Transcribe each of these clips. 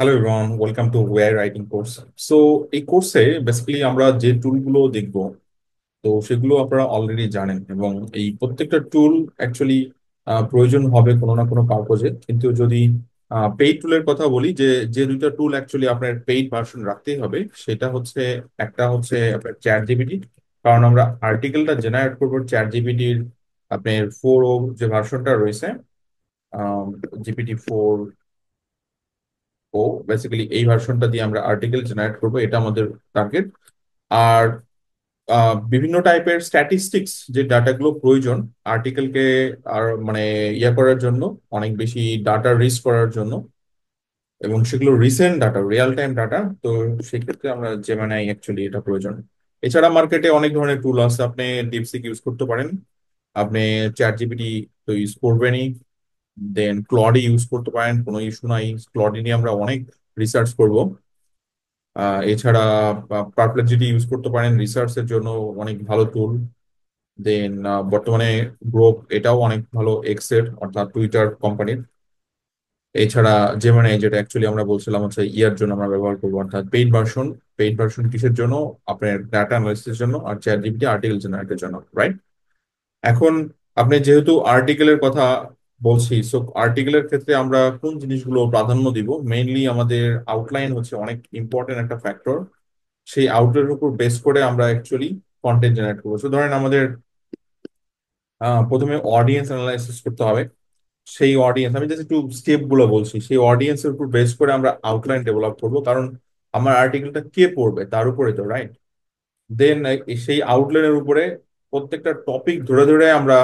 Hello everyone, welcome to ওয়েআই writing course. So এই কোর্সে বেসিক্যালি আমরা যে টুলগুলো দেখব, তো সেগুলো আপনারা অলরেডি জানেন এবং এই প্রত্যেকটা টুল অ্যাকচুয়ালি প্রয়োজন হবে কোনো না কোনো পারপোজে। কিন্তু যদি পেইড টুলের কথা বলি, যে যে দুইটা টুল অ্যাকচুয়ালি আপনার পেইড ভার্সন রাখতেই হবে, সেটা হচ্ছে একটা হচ্ছে আপনার চ্যাট জিপিটি। কারণ আমরা আর্টিকেলটা জেনারেট করবো চ্যাট জিপিটির আপনার 4 যে ভার্সনটা রয়েছে, GPT-4 ও, বেসিক্যালি এই ভার্সনটা দিয়ে আমরা আর্টিকেল জেনারেট করব, এটা আমাদের টার্গেট। আর বিভিন্ন টাইপের স্ট্যাটিস্টিক্স যে ডাটাগুলো প্রয়োজন আর্টিকেলকে আর মানে ইয়া করার জন্য, অনেক বেশি ডাটা রিচ করার জন্য, এবং সেগুলো recent data, real time data. তো সেক্ষেত্রে আমরা জেমিনাই অ্যাকচুয়ালি এটা প্রয়োজন। এছাড়া মার্কেটে অনেক ধরনের টুল আছে, আপনি ডিপসিক ইউজ করতে পারেন, আপনি চ্যাট জিপিটি তো ইউজ করবেনই, দেন ক্লডি ইউজ করতে পারেন, কোনো ইস্যু নাই। ক্লডি নিয়ে আমরা অনেক রিসার্চ করব। এছাড়া পারপ্লেক্সিটি ইউজ করতে পারেন রিসার্চের জন্য, অনেক ভালো টুল। দেন বর্তমানে গ্রোক, এটাও অনেক ভালো, এক্সের অর্থাৎ টুইটার কোম্পানির। এছাড়া জেমিনাই, যেটা অ্যাকচুয়ালি আমরা বলছিলাম হচ্ছে ইয়ার জন্য আমরা ব্যবহার করবো, অর্থাৎ পেইড ভার্সন। পেইড ভার্সন কিসের জন্য? আপনার ডাটা অ্যানালিসিসের জন্য, আর চ্যাট জিপিটি আর্টিকেল জেনারেটের জন্য, রাইট? এখন আপনি যেহেতু আর্টিকেলের কথা বলছি, সো আর্টিকেলের ক্ষেত্রে আমরা কোন জিনিসগুলো প্রাধান্য দিব? মেইনলি আমাদের আউটলাইন হচ্ছে অনেক ইম্পর্টেন্ট একটা ফ্যাক্টর। সেই আউটলাইনের উপর বেস করে আমরা অ্যাকচুয়ালি কন্টেন্ট জেনারেট করবো। So ধরেন আমাদের প্রথমে অডিয়েন্স অ্যানালাইসিস করতে হবে। সেই অডিয়েন্স, আমি জাস্ট একটু স্টেপ গুলো বলছি, সেই অডিয়েন্সের উপর বেস করে আমরা আউটলাইন ডেভেলপ করবো, কারণ আমার আর্টিকেলটা কে পড়বে তার উপরে তো, রাইট? দেন সেই আউটলাইনের উপরে প্রত্যেকটা টপিক ধরে ধরে আমরা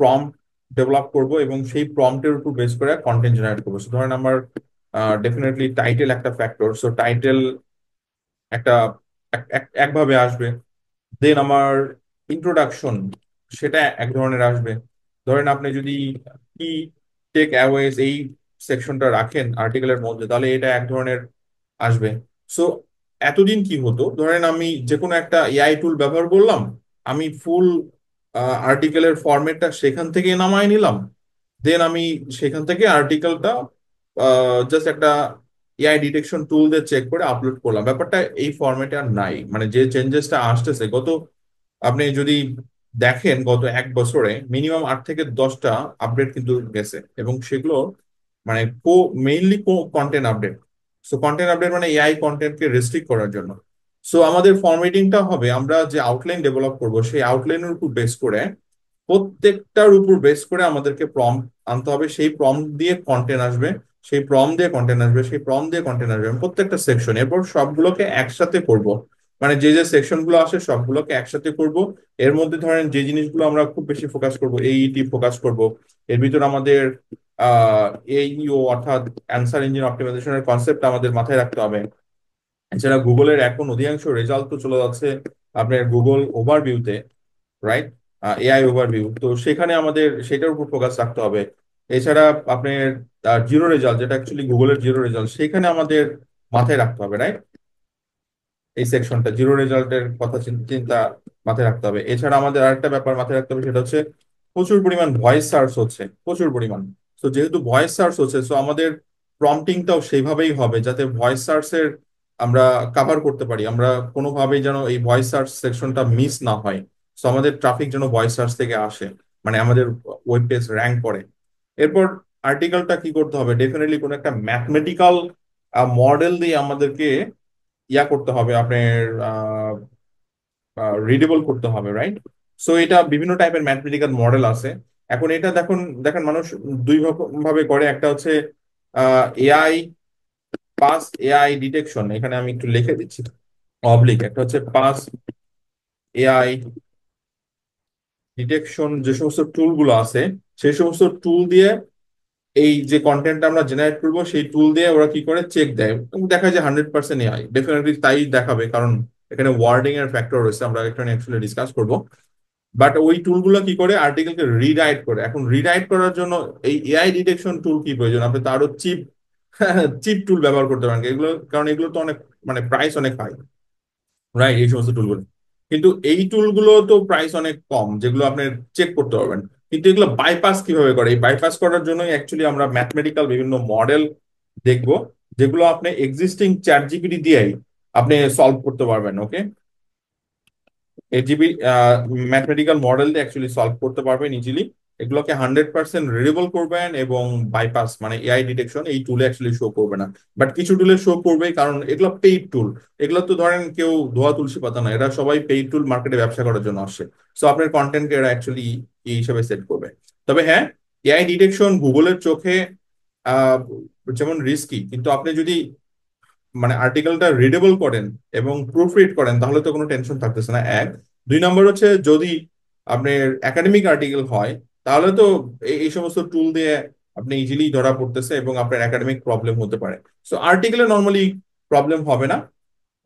প্রম্পট ডেভেলপ করব, এবং সেই প্রম্পটের উপর বেস করে কন্টেন্ট জেনারেট করবো। So ধরেন আমার ডেফিনেটলি টাইটেল একটা ফ্যাক্টর, সো টাইটেল একটা একভাবে আসবে। দেন আমার ইন্ট্রোডাকশন, সেটা এক ধরনের আসবে। ধরেন আপনি যদি কি টেক অ্যাওয়েজ এই সেকশনটা রাখেন আর্টিকেলের মধ্যে, তাহলে এটা এক ধরনের আসবে। সো এতদিন কি হতো, ধরেন আমি যে কোনো একটা এআই টুল ব্যবহার করলাম, আমি ফুল আর্টিকেলের ফরম্যাটটা সেখান থেকে নামায় নিলাম, দেন আমি সেখান থেকে আর্টিকেলটা জাস্ট একটা এআই ডিটেকশন টুল দিয়ে চেক করে আপলোড করলাম। ব্যাপারটা এই ফরম্যাটে আর নাই, মানে যে চেঞ্জেসটা আসতেছে আপনি যদি দেখেন গত 1 বছরে মিনিমাম 8 থেকে 10টা আপডেট কিন্তু গেছে, এবং সেগুলো মানে mainly content update. So content update মানে এআই কন্টেন্টকে রেস্ট্রিক্ট করার জন্য। সো আমাদের ফরম্যাটিংটা হবে, আমরা যে আউটলাইন ডেভেলপ করব সেই আউটলাইনের উপর বেস করে, প্রত্যেকটার উপর বেস করে আমাদেরকে প্রম্পট আনতে হবে, সেই প্রম্পট দিয়ে কন্টেন্ট আসবে, সেই প্রম্পট দিয়ে কন্টেন্ট আসবে, সেই প্রম্পট দিয়ে কন্টেন্ট আসবে প্রত্যেকটা সেকশন। এরপর সবগুলোকে একসাথে করব, মানে যে যে সেকশন গুলো আসে সবগুলোকে একসাথে করব। এর মধ্যে ধরেন যে জিনিসগুলো আমরা খুব বেশি ফোকাস করব, এইটি ফোকাস করব। এর ভিতর আমাদের আহ এইও অর্থাৎ অ্যান্সার ইঞ্জিন অপটিমাইজেশনের কনসেপ্ট আমাদের মাথায় রাখতে হবে। এছাড়া গুগলের এখন অধিকাংশ রেজাল্ট তো চলে যাচ্ছে আপনার গুগল ওভারভিউতে, রাইট? এআই ওভারভিউ, তো সেখানে আমাদের সেটার উপর ফোকাস রাখতে হবে। এছাড়া আপনার জিরো রেজাল্ট, যেটা অ্যাকচুয়ালি গুগলের জিরো রেজাল্ট, সেখানে আমাদের মাথায় রাখতে হবে, রাইট? এই সেকশনটা জিরো রেজাল্টের কথা চিন্তা মাথায় রাখতে হবে। এছাড়া আমাদের আরেকটা ব্যাপার মাথায় রাখতে হবে, সেটা হচ্ছে প্রচুর পরিমাণ ভয়েস সার্চ হচ্ছে, প্রচুর পরিমাণ। তো যেহেতু ভয়েস সার্চ হচ্ছে, তো আমাদের প্রম্পটিংটাও সেইভাবেই হবে যাতে ভয়েস সার্চের আমরা কাভার করতে পারি, আমরা কোনোভাবেই যেন এই ভয়েস সার্চ সেকশনটা মিস না হয়। তো আমাদের ট্রাফিক যেন ভয়েস সার্চ থেকে আসে, মানে আমাদের ওয়েব পেজ র্যাঙ্ক করে। এরপর আর্টিকেলটা কি করতে হবে, ডেফিনেটলি কোনো একটা ম্যাথমেটিক্যাল মডেল দিয়ে আমাদেরকে ইয়া করতে হবে, আপনার রিডেবল করতে হবে, রাইট? সো এটা বিভিন্ন টাইপের ম্যাথমেটিক্যাল মডেল আছে। এখন এটা দেখুন, দেখেন মানুষ দুই ভাবে করে, একটা হচ্ছে এআই পাস এআই ডিটেকশন, এখানে আমি একটু লিখে দিচ্ছি অবলিক, একটা হচ্ছে পাস এআই ডিটেকশন। যে সমস্ত টুল গুলো আছে সেই সমস্ত টুল দিয়ে এই যে কন্টেন্ট আমরা জেনারেট করবো, সেই টুল দিয়ে ওরা কি করে চেক দেয় এবং দেখা যায় 100% এআই, ডেফিনেটলি তাই দেখাবে, কারণ এখানে ওয়ার্ডিং এর ফ্যাক্টর রয়েছে, আমরা একটা অ্যাকচুয়ালি ডিসকাস করবো। বাট ওই টুলগুলো কি করে আর্টিকেলকে রিরাইট করে। এখন রিরাইট করার জন্য এই এআই ডিটেকশন টুল কি প্রয়োজন? আপনি তো আরো চিপ চিপ টুল ব্যবহার করতে পারেন এগুলো, কারণ এগুলো তো অনেক মানে প্রাইস অনেক হাই, রাইট? এই সমস্ত টুলগুলো, কিন্তু এই টুলগুলো তো প্রাইস অনেক কম, যেগুলো আপনি চেক করতে পারবেন। কিন্তু এগুলো বাইপাস কিভাবে করে? এই বাইপাস করার জন্য অ্যাকচুয়ালি আমরা ম্যাথমেটিক্যাল বিভিন্ন মডেল দেখবো, যেগুলো আপনি এক্সিস্টিং চ্যাট জিপিটি দিয়েই আপনি সলভ করতে পারবেন। ওকে, এজিবি ম্যাথমেটিক্যাল মডেল দিয়ে অ্যাকচুয়ালি সলভ করতে পারবেন ইজিলি। এগুলোকে 100% রিডেবল করবেন এবং বাইপাস মানে এআই ডিটেকশন এই টুলে অ্যাকচুয়ালি শো করবে না। বাট কিছু টুলে শো করবে, কারণ এগুলো পেইড টুল। এগুলো তো ধরেন কেউ ধোয়া তুলসী পাতা না, এরা সবাই পেইড টুল মার্কেটে ব্যবসা করার জন্য আসছে। সো আপনার কন্টেন্টকে এরা অ্যাকচুয়ালি এই হিসাবে সেট করবে। তবে হ্যাঁ, এআই ডিটেকশন গুগলের চোখে আহ, যেমন রিস্কি, কিন্তু আপনি যদি মানে আর্টিকেলটা রিডেবল করেন এবং প্রুফ রিড করেন তাহলে তো কোনো টেনশন থাকতেছে না। এক, দুই নম্বর হচ্ছে যদি আপনার একাডেমিক আর্টিকেল হয় তাহলে তো এই সমস্ত টুল দিয়ে আপনি ইজিলি ধরা পড়তেছে এবং আপনার একাডেমিক প্রবলেম হতে পারে। সো আর্টিকেলে নর্মালি প্রবলেম হবে না।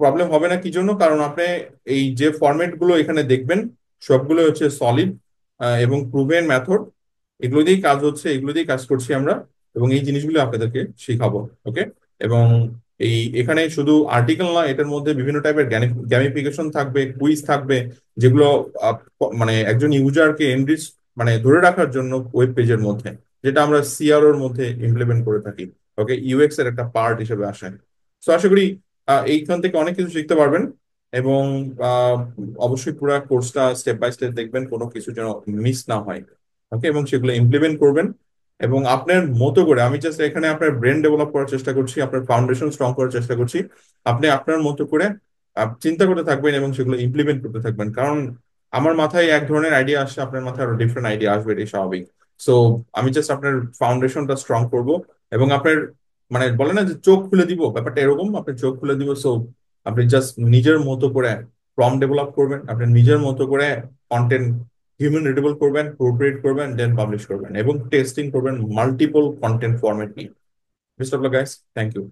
প্রবলেম হবে না কি জন্য? কারণ আপনি এই যে ফরম্যাট গুলো এখানে দেখবেন সবগুলো হচ্ছে সলিড এবং প্রুভেন মেথড। এগুলো দিয়েই কাজ হচ্ছে, এগুলো দিয়েই কাজ করছি আমরা, এবং এই জিনিসগুলো আপনাদেরকে শিখাবো। ওকে, এবং এখানে শুধু আর্টিকেল না, এটার মধ্যে বিভিন্ন টাইপের গ্যামিফিকেশন থাকবে, কুইজ থাকবে, যেগুলো মানে একজন ইউজারকে এনরিচ মানে ধরে রাখার জন্য ওয়েব পেজের মধ্যে, যেটা আমরা সিআরওর মধ্যে ইমপ্লিমেন্ট করে থাকি। ওকে, ইউএক্স এর একটা পার্ট হিসেবে আসে। তো আশা করি এইখান থেকে অনেক কিছু শিখতে পারবেন। এবং আহ, অবশ্যই পুরো কোর্সটা স্টেপ বাই স্টেপ দেখবেন, কোনো কিছু যেন মিস না হয়। ওকে, এবং সেগুলো ইমপ্লিমেন্ট করবেন এবং আপনার মতো করে। আমি জাস্ট এখানে আপনার ব্রেন ডেভেলপ করার চেষ্টা করছি, আপনার ফাউন্ডেশন স্ট্রং করার চেষ্টা করছি। আপনি আপনার মতো করে চিন্তা করতে থাকবেন এবং সেগুলো ইমপ্লিমেন্ট করতে থাকবেন, কারণ আমার মাথায় এক ধরনের আইডিয়া আসছে, আপনার মাথায় আরো ডিফারেন্ট আইডিয়া আসবে, এটাই স্বাভাবিক। সো আমি জাস্ট আপনার ফাউন্ডেশনটা স্ট্রং করব এবং আপনার মানে বলে না যে চোখ খুলে দিব, ব্যাপারটা এরকম, আপনি চোখ খুলে দিব। সো আপনি জাস্ট নিজের মতো করে প্রম্পট ডেভেলপ করবেন, আপনি নিজের মতো করে কন্টেন্ট হিউম্যান রিডেবল করবেন, প্রোপ্রিয়েট করবেন, দেন পাবলিশ করবেন এবং টেস্টিং করবেন মাল্টিপল কন্টেন্ট ফরম্যাট নিয়ে। Best of luck guys, thank you.